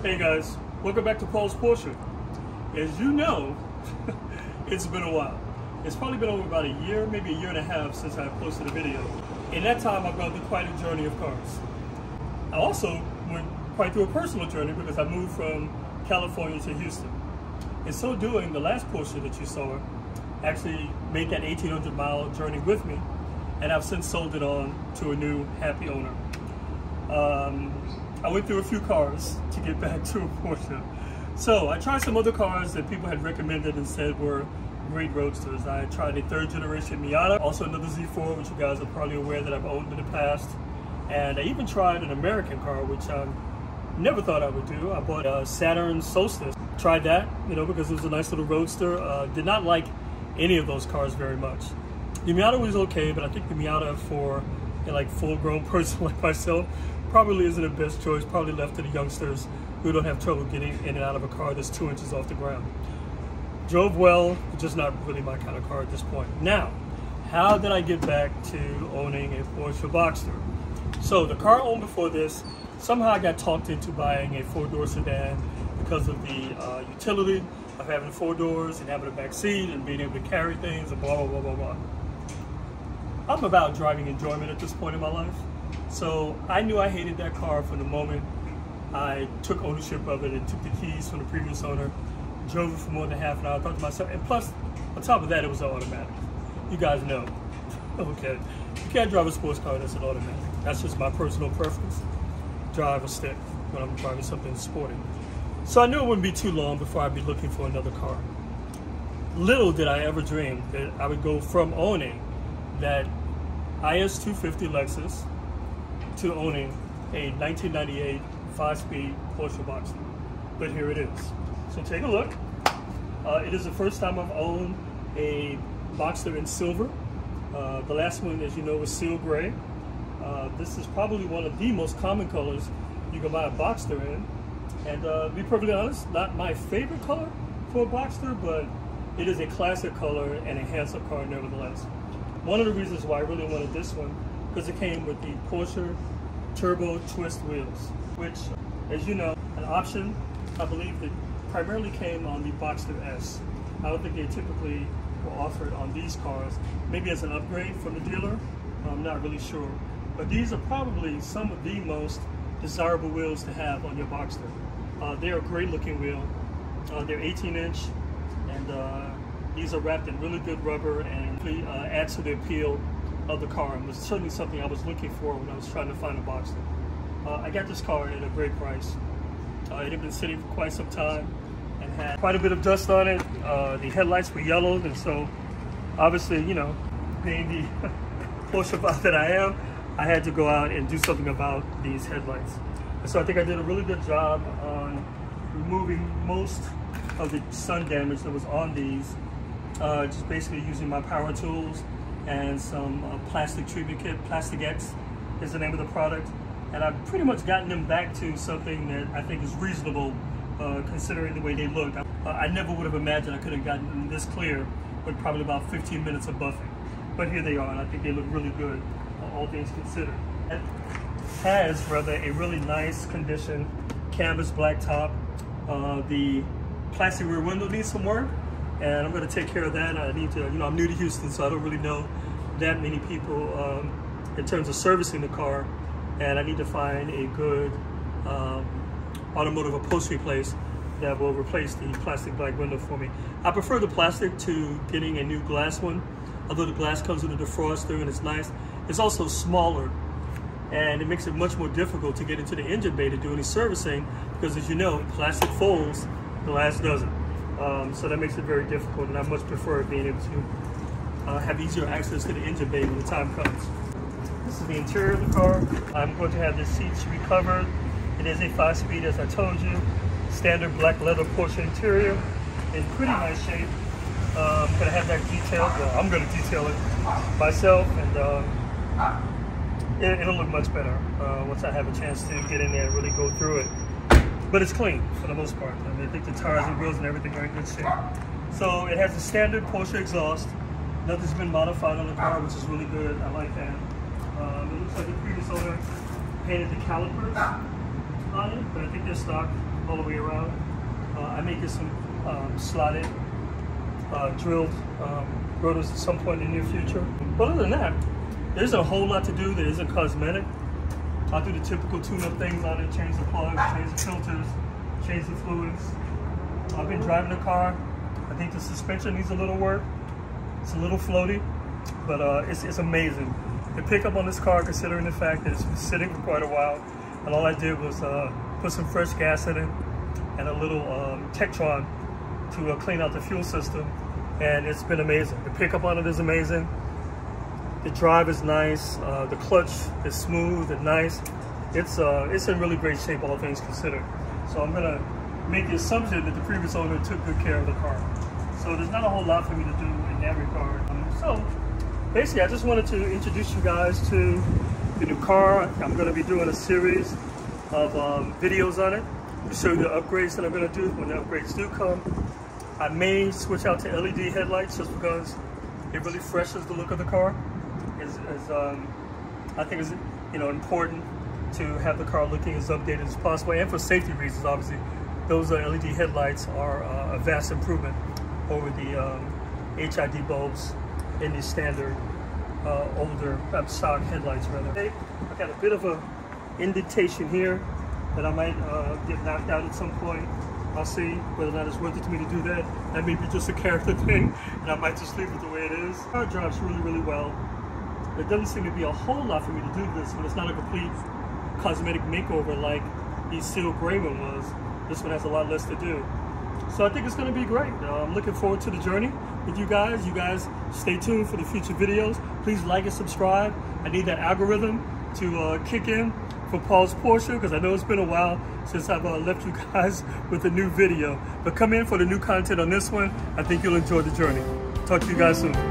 Hey guys, welcome back to Paul's Porsche. As you know, it's been a while. It's probably been over about a year, maybe a year and a half since I posted a video. In that time, I've gone through quite a journey of cars. I also went quite through a personal journey because I moved from California to Houston. In so doing, the last Porsche that you saw actually made that 1,800 mile journey with me, and I've since sold it on to a new happy owner. I went through a few cars to get back to a Porsche. So I tried some other cars that people had recommended and said were great roadsters. I tried a third generation Miata, also another Z4, which you guys are probably aware that I've owned in the past. And I even tried an American car, which I never thought I would do. I bought a Saturn Solstice. Tried that, because it was a nice little roadster. Did not like any of those cars very much. The Miata was okay, but I think the Miata for a full-grown person like myself probably isn't the best choice, probably left to the youngsters who don't have trouble getting in and out of a car that's 2 inches off the ground. Drove well, but just not really my kind of car at this point. Now, how did I get back to owning a Porsche Boxster? So the car I owned before this, somehow I got talked into buying a four-door sedan because of the utility of having 4 doors and having a back seat and being able to carry things and blah, blah, blah, blah, blah. I'm about driving enjoyment at this point in my life. So I knew I hated that car from the moment I took ownership of it and took the keys from the previous owner, drove it for more than half an hour. I thought to myself, and plus, on top of that, it was an automatic. You guys know, okay, you can't drive a sports car that's an automatic. That's just my personal preference. Drive a stick when I'm driving something sporty. So I knew it wouldn't be too long before I'd be looking for another car. Little did I ever dream that I would go from owning that IS250 Lexus to owning a 1998 5-speed Porsche Boxster. But here it is. So take a look. It is the first time I've owned a Boxster in silver. The last one, as you know, was seal gray. This is probably one of the most common colors you can buy a Boxster in. And to be perfectly honest, not my favorite color for a Boxster, but it is a classic color and a handsome car nevertheless. One of the reasons why I really wanted this one, because it came with the Porsche Turbo Twist wheels, which, as you know, an option, I believe, that primarily came on the Boxster S. I don't think they typically were offered on these cars, maybe as an upgrade from the dealer. I'm not really sure. But these are probably some of the most desirable wheels to have on your Boxster. They're a great looking wheel. They're 18-inch, and these are wrapped in really good rubber and really adds to the appeal of the car. It was certainly something I was looking for when I was trying to find a Boxster. I got this car at a great price. It had been sitting for quite some time and had quite a bit of dust on it. The headlights were yellowed, and so obviously, being the Porsche buff that I am, I had to go out and do something about these headlights. And so I think I did a really good job on removing most of the sun damage that was on these, just basically using my power tools and some plastic treatment kit. Plastic X is the name of the product. And I've pretty much gotten them back to something that I think is reasonable considering the way they look. I never would have imagined I could have gotten them this clear with probably about 15 minutes of buffing. But here they are, and I think they look really good, all things considered. It has, a really nice condition canvas black top. The plastic rear window needs some work, and I'm going to take care of that. I need to, I'm new to Houston, so I don't really know that many people in terms of servicing the car, and I need to find a good automotive upholstery place that will replace the plastic black window for me. I prefer the plastic to getting a new glass one, although the glass comes with a defroster and it's nice. It's also smaller, and it makes it much more difficult to get into the engine bay to do any servicing because, as you know, plastic folds, glass doesn't. So that makes it very difficult, and I much prefer being able to have easier access to the engine bay when the time comes. This is the interior of the car. I'm going to have the seats recovered. It is a 5-speed, as I told you. Standard black leather Porsche interior in pretty nice shape. I'm going to have that detailed. Well, I'm going to detail it myself, and it'll look much better once I have a chance to get in there and really go through it. But it's clean for the most part. I think the tires and wheels and everything are in good shape. So it has a standard Porsche exhaust. Nothing's been modified on the car, which is really good. I like that. It looks like the previous owner painted the calipers on it, but I think they're stock. all the way around. I may get some slotted, drilled rotors at some point in the near future. But other than that, there isn't a whole lot to do that isn't cosmetic. I'll do the typical tune-up things on it, change the plugs, change the filters, change the fluids. I've been driving the car. I think the suspension needs a little work. It's a little floaty, but it's amazing. The pickup on this car, considering the fact that it's been sitting for quite a while, and all I did was put some fresh gas in it and a little Tektron to clean out the fuel system, and it's been amazing. The pickup on it is amazing. The drive is nice. The clutch is smooth and nice. It's in really great shape, all things considered. So I'm gonna make the assumption that the previous owner took good care of the car. So there's not a whole lot for me to do in that regard. So basically, I just wanted to introduce you guys to the new car. I'm gonna be doing a series of videos on it to show you the upgrades that I'm gonna do when the upgrades do come. I may switch out to LED headlights just because it really freshens the look of the car. I think it's important to have the car looking as updated as possible, and for safety reasons, obviously. Those LED headlights are a vast improvement over the HID bulbs in the standard older stock headlights, rather. I've got a bit of a indentation here that I might get knocked out at some point. I'll see whether or not it's worth it to me to do that. That may be just a character thing, and I might just leave it the way it is. The car drives really, really well. There doesn't seem to be a whole lot for me to do this when it's not a complete cosmetic makeover like the Seal Gray one was. This one has a lot less to do. So I think it's going to be great. I'm looking forward to the journey with you guys. You guys stay tuned for the future videos. Please like and subscribe. I need that algorithm to kick in for Paul's Porsche, because I know it's been a while since I've left you guys with a new video. But come in for the new content on this one. I think you'll enjoy the journey. Talk to you guys soon.